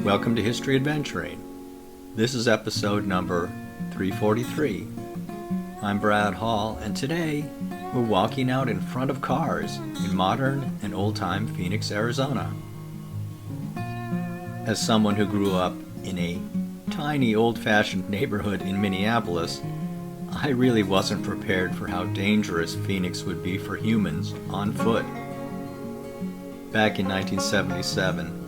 Welcome to History Adventuring. This is episode number 343. I'm Brad Hall, and today we're walking out in front of cars in modern and old-time Phoenix, Arizona. As someone who grew up in a tiny old-fashioned neighborhood in Minneapolis, I really wasn't prepared for how dangerous Phoenix would be for humans on foot. Back in 1977,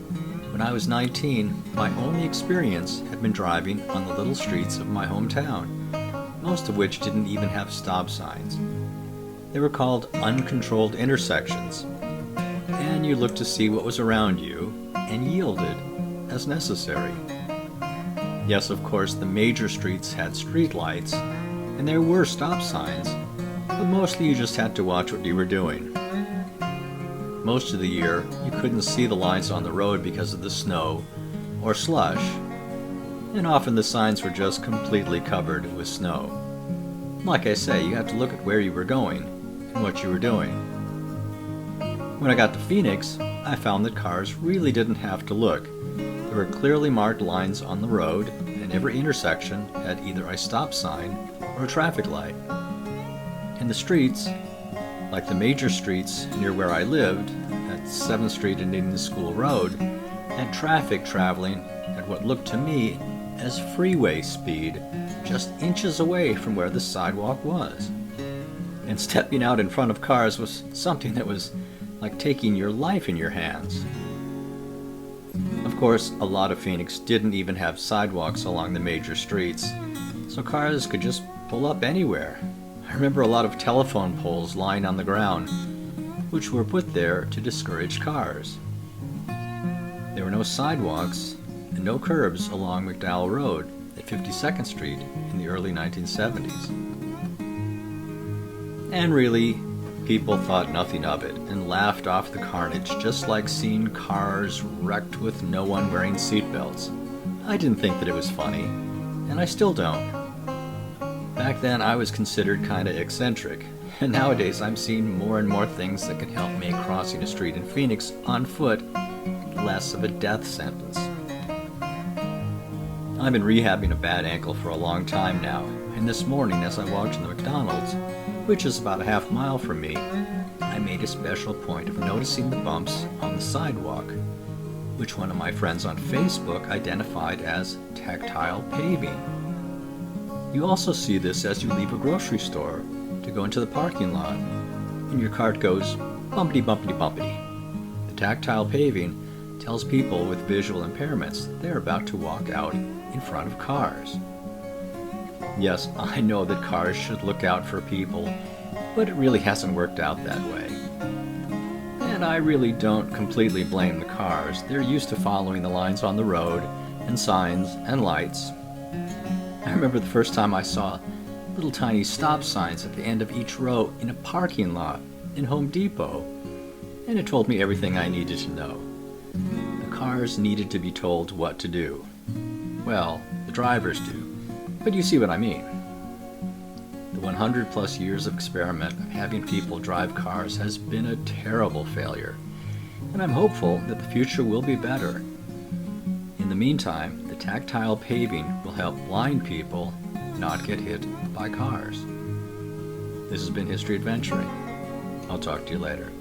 when I was 19, my only experience had been driving on the little streets of my hometown, most of which didn't even have stop signs. They were called uncontrolled intersections, and you looked to see what was around you and yielded as necessary. Yes, of course, the major streets had street lights, and there were stop signs, but mostly you just had to watch what you were doing. Most of the year, you couldn't see the lines on the road because of the snow or slush, and often the signs were just completely covered with snow. Like I say, you had to look at where you were going and what you were doing. When I got to Phoenix, I found that cars really didn't have to look. There were clearly marked lines on the road, and every intersection had either a stop sign or a traffic light. And the streets, like the major streets near where I lived, at 7th Street and Indian School Road, had traffic traveling at what looked to me as freeway speed, just inches away from where the sidewalk was. And stepping out in front of cars was something that was like taking your life in your hands. Of course, a lot of Phoenix didn't even have sidewalks along the major streets, so cars could just pull up anywhere. I remember a lot of telephone poles lying on the ground, which were put there to discourage cars. There were no sidewalks and no curbs along McDowell Road at 52nd Street in the early 1970s. And really, people thought nothing of it and laughed off the carnage, just like seeing cars wrecked with no one wearing seatbelts. I didn't think that it was funny, and I still don't. Back then, I was considered kinda eccentric, and nowadays I'm seeing more and more things that can help make crossing a street in Phoenix on foot less of a death sentence. I've been rehabbing a bad ankle for a long time now, and this morning as I walked to the McDonald's, which is about a half mile from me, I made a special point of noticing the bumps on the sidewalk, which one of my friends on Facebook identified as tactile paving. You also see this as you leave a grocery store to go into the parking lot, and your cart goes bumpity bumpity bumpity. The tactile paving tells people with visual impairments that they're about to walk out in front of cars. Yes, I know that cars should look out for people, but it really hasn't worked out that way. And I really don't completely blame the cars. They're used to following the lines on the road and signs and lights. I remember the first time I saw little tiny stop signs at the end of each row in a parking lot in Home Depot, and it told me everything I needed to know. The cars needed to be told what to do. Well, the drivers do, but you see what I mean. The 100 plus years of experiment of having people drive cars has been a terrible failure, and I'm hopeful that the future will be better. In the meantime, the tactile paving will help blind people not get hit by cars. This has been History Adventuring. I'll talk to you later.